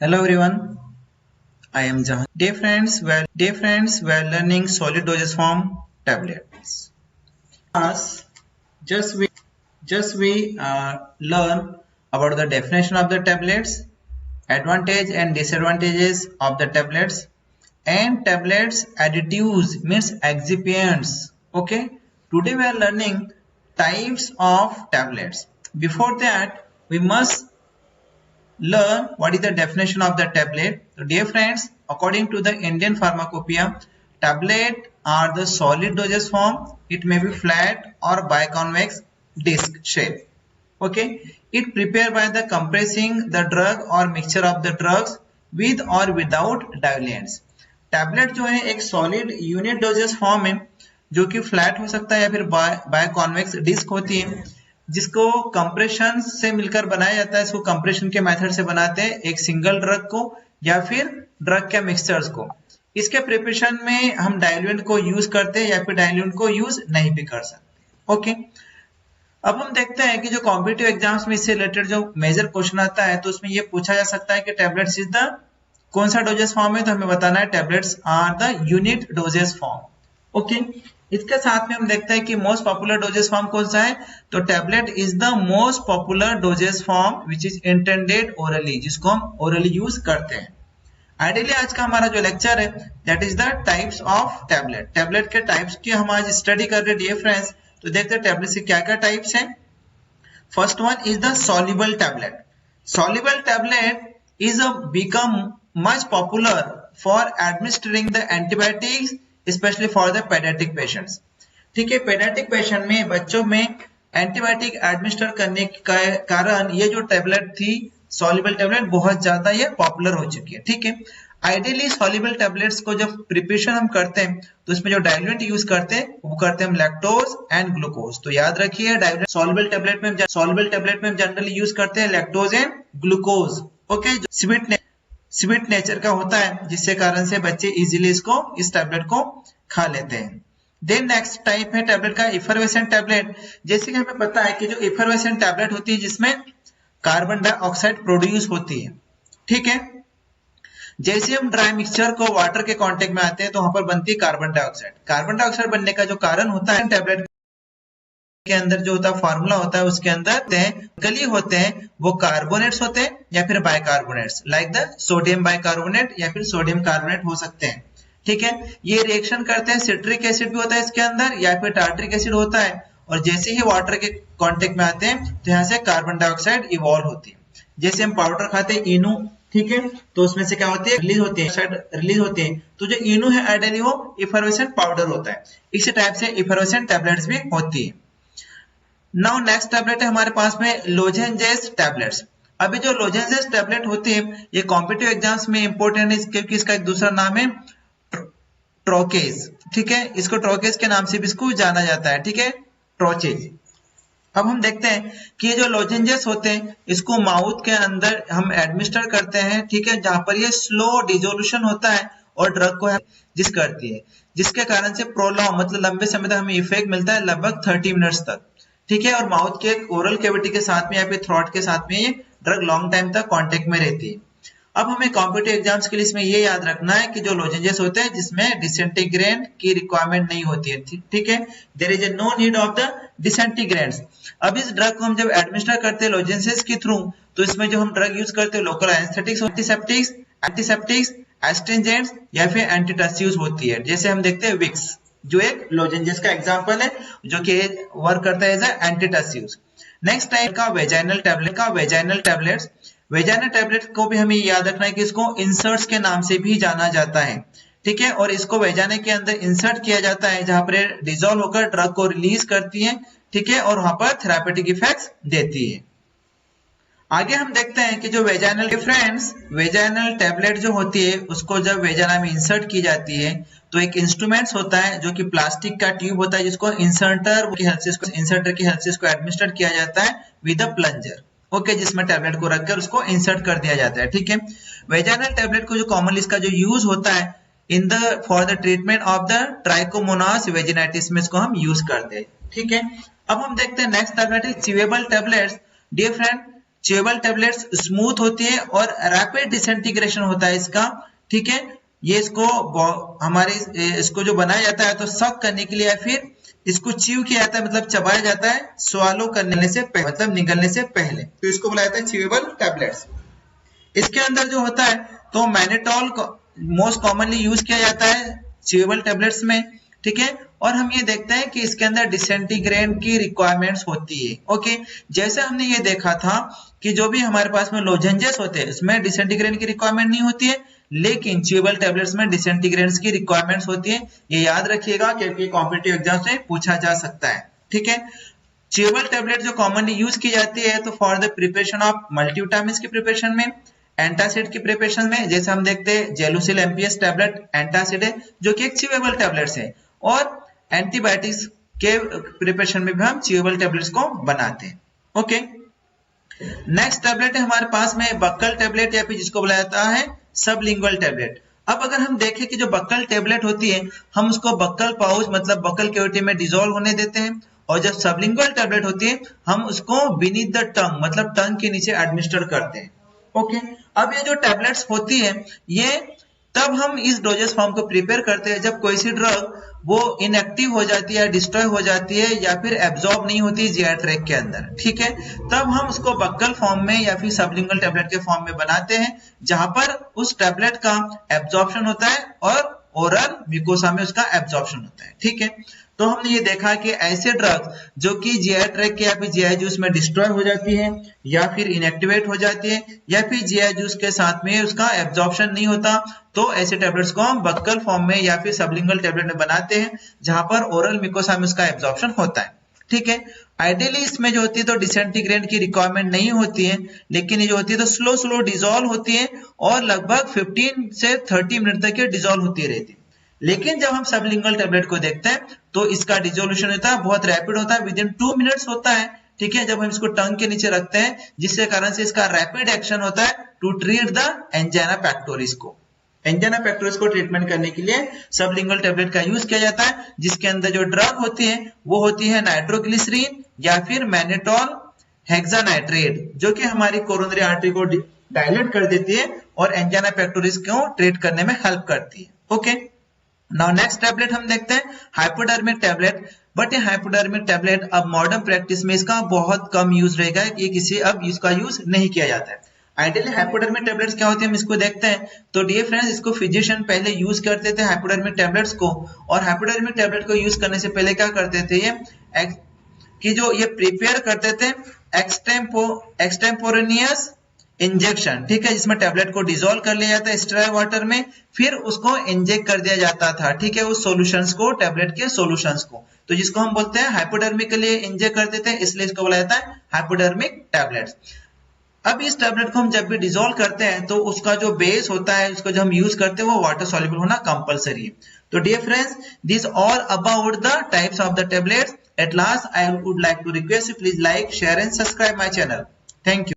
Hello everyone, I am Jahan. Dear friends, we are learning solid dosage form tablets. Us, just we learn about the definition of the tablets, advantage and disadvantages of the tablets, and tablets additives means excipients. Okay, today we are learning types of tablets. Before that, we must learn what is the definition of the tablet. So dear friends, according to the Indian Pharmacopoeia, tablet are the solid dosage form. It may be flat or biconvex disc shape. Okay, it prepared by the compressing the drug or mixture of the drugs with or without diluents. Tablet जो है एक solid unit doses form है जो कि flat हो सकता है या फिर बायकॉन्वेक्स डिस्क होती है जिसको कंप्रेशन से मिलकर बनाया जाता है। इसको कंप्रेशन के मेथड से बनाते हैं एक सिंगल ड्रग को या फिर ड्रग के मिक्सचर्स को। इसके प्रिपरेशन में हम डाइल्यूएंट को यूज करते हैं या फिर डाइल्यूएंट को यूज नहीं भी कर सकते। ओके, अब हम देखते हैं कि जो कॉम्पिटिटिव एग्जाम्स में इससे रिलेटेड जो मेजर क्वेश्चन आता है तो उसमें ये पूछा जा सकता है कि टैबलेट्स इज द कौन सा डोजेस फॉर्म है, तो हमें बताना है tablets are the unit doses form. Okay, इसके साथ में हम देखते हैं कि मोस्ट पॉपुलर डोजेस फॉर्म कौन सा है, तो tablet is the most popular doses form which is intended orally, जिसको हम ओरली यूज करते हैं। आइडियली आज का हमारा जो लेक्चर है that is the types of tablet. Tablet के टाइप्स की हम आज स्टडी कर रहे हैं डियर फ्रेंड्स। तो देखते हैं टैबलेट के क्या क्या टाइप्स हैं। First one is the soluble tablet. Soluble tablet is become much popular for administering the antibiotics especially for the pediatric patients। ठीक है, पेडियाट्रिक पेशेंट में बच्चों में एंटीबायोटिक एडमिनिस्टर करने के कारण ये जो टैबलेट थी सॉल्युबल टैबलेट बहुत ज्यादा ये पॉपुलर हो चुकी है। ठीक है, आइडियली सॉल्युबल टैबलेट्स को जब प्रिपरेशन हम करते हैं तो इसमें जो डाइल्यूएंट यूज करते हैं वो करते हैं हम लैक्टोज एंड ग्लूकोज। तो याद रखिए डाइल्यूएंट सॉल्युबल टैबलेट में हम जनरली यूज करते हैं lactose and glucose. Okay, sweet nature का होता है जिससे कारण से बच्चे इजीली इस टैबलेट को खा लेते हैं। देन नेक्स्ट टाइप है टैबलेट का इफरवेसेंट टैबलेट। जैसे कि हमें पता है कि जो इफरवेसेंट टैबलेट होती है जिसमें कार्बन डाइऑक्साइड प्रोड्यूस होती है। ठीक है, जैसे हम ड्राई मिक्सचर को वाटर के कांटेक्ट में आते हैं तो वहां पर बनती है कार्बन डाइऑक्साइड। कार्बन डाइऑक्साइड बनने का जो कारण होता है टैबलेट के अंदर जो होता है फार्मूला होता है उसके अंदर गली होते हैं वो कार्बोनेट्स होते हैं या फिर bicarbonates like the sodium bicarbonate या फिर सोडियम कार्बोनेट हो सकते हैं। ठीक है, ये रिएक्शन करते हैं, सिट्रिक एसिड भी होता है इसके अंदर या फिर टार्ट्रिक एसिड होता है और जैसे ही वाटर के कांटेक्ट में आते हैं तो यहाँ से कार्बन डाइऑक्साइड इवॉल्व होती है। जैसे हम पाउडर खाते हैं इनू, ठीक है, तो उसमें से क्या होती है रिलीज होती है। तो जो इनू है आइडियली वो इफरवेसेंट पाउडर होता है। इसी टाइप से इफरवेसेंट टैबलेट्स भी होती है। नाउ नेक्स्ट टैबलेट है हमारे पास में लोजेंजेस टैबलेट्स। अभी जो लोजेंजेस टैबलेट होती है ये कॉम्पिटिटिव एग्जाम्स में इंपॉर्टेंट है क्योंकि इसका एक दूसरा नाम है ट्रोकेज। ठीक है, इसको ट्रोकेज के नाम से भी इसको जाना जाता है। ठीक है, ट्रोचेज। अब हम देखते हैं कि ये जो लोजेंजेस होते हैं इसको माउथ के अंदर हम एडमिनिस्टर करते हैं। ठीक है, जहां पर ये स्लो डिजोल्यूशन होता है और ड्रग को जिस करती है जिसके कारण से प्रोलॉन्ग मतलब लंबे समय तक हमें इफेक्ट मिलता है लगभग 30 मिनट्स तक। ठीक है, और माउथ के ओरल कैविटी के साथ में या फिर थ्रोट के साथ में ये ड्रग लॉन्ग टाइम तक कांटेक्ट में रहती है। अब हमें कॉम्पिटिटिव एग्जाम्स के लिए इसमें ये याद रखना है कि जो लोजेंजेस होते हैं जिसमें डिसेंटीग्रेंट की रिक्वायरमेंट नहीं होती है। ठीक है, there is no need of the disintegrants. अब इस ड्रग को हम जब एडमिनिस्टर करते हैं लोजेंजेस के थ्रू तो इसमें जो हम ड्रग यूज करते हैं लोकल एनेस्थेटिक्स, एंटीसेप्टिक्स, एस्ट्रिंजेंट्स या फिर एंटीटसिव्स होती है। जैसे हम देखते हैं विक्स जो एक लोजेंजेस का एग्जांपल है जो कि वर्क करता है एज एंटीटसिव्स। नेक्स्ट टाइप का वेजाइनल टैबलेट्स। वेजाइनल टैबलेट को भी हमें याद रखना है कि इसको इंसर्ट्स के नाम से भी जाना जाता है। ठीक है, और इसको वेजाइना के अंदर इंसर्ट किया जाता है जहां पर डिसॉल्व होकर ड्रग को रिलीज करती है। ठीक है, और वहां पर थेरापेटिक इफेक्ट्स देती है। आगे हम देखते हैं कि जो वेजाइनल टैबलेट जो होती है उसको जब वेजाइना में इंसर्ट की जाती है तो एक इंस्ट्रूमेंट्स होता है जो कि प्लास्टिक का ट्यूब होता है जिसको इंसर्टर की हेल्प से इसको एडमिनिस्टर किया जाता है विद अ प्लंजर। ओके, जिसमें टैबलेट को रखकर उसको इंसर्ट कर दिया जाता है। ठीक है, वेजाइनल टैबलेट को जो कॉमनली इसका जो यूज होता है for the treatment of the trichomonas vaginitis में इसको हम यूज करते हैं। ठीक है, अब हम देखते हैं नेक्स्ट टैबलेट है chewable tablets. Dear friend, chewable tablets smooth होती है और रैपिड डिसइंटीग्रेशन होता है इसका, ठीक है। ये इसको इसको जो बनाया जाता है तो सक करने के लिए या फिर इसको च्यू किया जाता है, मतलब चबाया जाता है स्वालो करने से पहले, मतलब निगलने से पहले, तो इसको बोला जाता है च्यूएबल टेबलेट्स। इसके अंदर जो होता है तो मैनेटॉल मोस्ट कॉमनली यूज किया जाता है च्यूएबल टेबलेट्स में, ठीक है। और हम ये देखते हैं कि इसके अंदर डिसइंटीग्रेंट की रिक्वायरमेंट्स होती है, ओके। जैसे हमने ये देखा था कि जो भी हमारे पास में लोजेंजेस होते हैं उसमें डिसइंटीग्रेंट की रिक्वायरमेंट नहीं होती है, लेकिन च्यूएबल टेबलेट्स में डिसइंटीग्रेंट्स की रिक्वायरमेंट्स होती है। ये याद रखिएगा क्योंकि कॉम्पिटिटिव एग्जाम से पूछा जा सकता है, ठीक है। च्यूएबल टेबलेट जो कॉमनली यूज की जाती है तो for the preparation of multivitamins की प्रिपरेशन में, एंटासिड की प्रिपरेशन में, जैसे हम देखते हैं जेलुसिल एमपीएस टेबलेट एंटासिड है जो कि एक च्यूएबल टेबलेट्स है, और एंटीबायोटिक्स के प्रिपरेशन में भी हम च्यूएबल टेबलेट्स को बनाते हैं, ओके। नेक्स्ट टेबलेट है हमारे पास में बक्कल टेबलेट या फिर जिसको बुलाया जाता है सबलिंगुअल टेबलेट। अब अगर हम देखें कि जो बक्कल टेबलेट होती है हम उसको बक्कल पाउच मतलब बक्कल कैविटी में डिसॉल्व होने देते हैं, और जब सबलिंगुअल टेबलेट होती है हम उसको बीनीथ द टंग मतलब टंग के नीचे एडमिनिस्टर करते हैं, ओके। अब ये जो टेबलेट्स होती है ये तब हम इस डोजेस फॉर्म को प्रिपेयर करते हैं जब कोई सी ड्रग वो इनएक्टिव हो जाती है, डिस्ट्रॉय हो जाती है या फिर एब्जॉर्ब नहीं होती जीआई ट्रैक्ट के अंदर, ठीक है। तब हम उसको बक्कल फॉर्म में या फिर सबलिंगुअल टेबलेट के फॉर्म में बनाते हैं जहां पर उस टेबलेट का एब्जॉर्प्शन होता है और ओरल म्यूकोसा में उसका एब्जॉर्प्शन होता है, ठीक है। तो हमने ये देखा कि ऐसे ड्रग्स जो कि जीआई ट्रैक्ट या फिर जीआई जूस में डिस्ट्रॉय हो जाती है या फिर इनएक्टिवेट हो जाती है या फिर जीआई जूस के साथ में उसका एब्जॉर्प्शन नहीं होता, तो ऐसे टेबलेट्स को हम बक्कल फॉर्म में या फिर सबलिंगुअल टेबलेट में बनाते हैं जहां पर ओरल म्यूकोसा में उसका एब्जॉर्प्शन होता है, ठीक है। आइडियली इसमें जो होती है तो डिसइंटीग्रेंट की रिक्वायरमेंट नहीं होती है, लेकिन ये जो होती है तो स्लो डिसॉल्व होती है और लगभग 15 से 30 मिनट तक ये डिसॉल्व होती रहती है। लेकिन जब हम सबलिंगुअल टेबलेट को देखते हैं तो इसका डिसोल्यूशन होता है बहुत रैपिड होता है, विद इन 2 मिनट्स होता है, ठीक है। जब हम इसको टंग के नीचे रखते हैं जिसके कारण से इसका रैपिड एक्शन होता है to treat the angina pectoris को। एंजाइना पेक्टोरिस को ट्रीटमेंट करने के लिए सबलिंगुअल टेबलेट का यूज किया जाता है, जिसके अंदर जो ड्रग होती है वो होती है नाइट्रोग्लिसरीन या फिर मैनेटॉल हेक्सानाइट्रेट, जो कि हमारी कोरोनरी आर्टरी को डायलेट कर देती है और एंजाइना पेक्टोरिस को ट्रीट करने में हेल्प करती है, ओके। नाउ नेक्स्ट टेबलेट हम देखते हैं हाइपोडर्मिक टेबलेट, बट ये हाइपोडर्मिक टेबलेट अब मॉडर्न प्रैक्टिस में इसका बहुत कम यूज रहेगा, ये किसी अब इसका यूज नहीं किया जाता है। आइडियली हाइपोडर्मिक टेबलेट्स क्या होते हैं हम इसको देखते हैं। तो डियर फ्रेंड्स, इसको फिजिशियन पहले यूज करते थे हाइपोडर्मिक टेबलेट्स को, और हाइपोडर्मिक टेबलेट को यूज करने से पहले क्या करते थे ये कि जो ये प्रिपेयर करते थे एक्सटेम्पोरेनियस इंजेक्शन, ठीक है, जिसमें टेबलेट को डिसॉल्व कर लिया जाता है स्टेराइल वाटर में, फिर उसको इंजेक्ट कर दिया जाता था, ठीक है, उस सॉल्यूशंस को, टेबलेट के सॉल्यूशंस को, तो जिसको हम बोलते हैं हाइपोडर्मिक के लिए इंजेक्ट करते थे, इसलिए इसको बोला जाता है हाइपोडर्मिक टेबलेट्स। अब इस टेबलेट को हम जब भी डिसॉल्व करते हैं तो उसका जो बेस होता है, उसको जो हम यूज करते हैं वो वाटर सॉल्युबल होना कंपलसरी है। तो dear friends, this all about the types of the tablets. At last I would like to request you, please like, share and subscribe my channel. Thank you.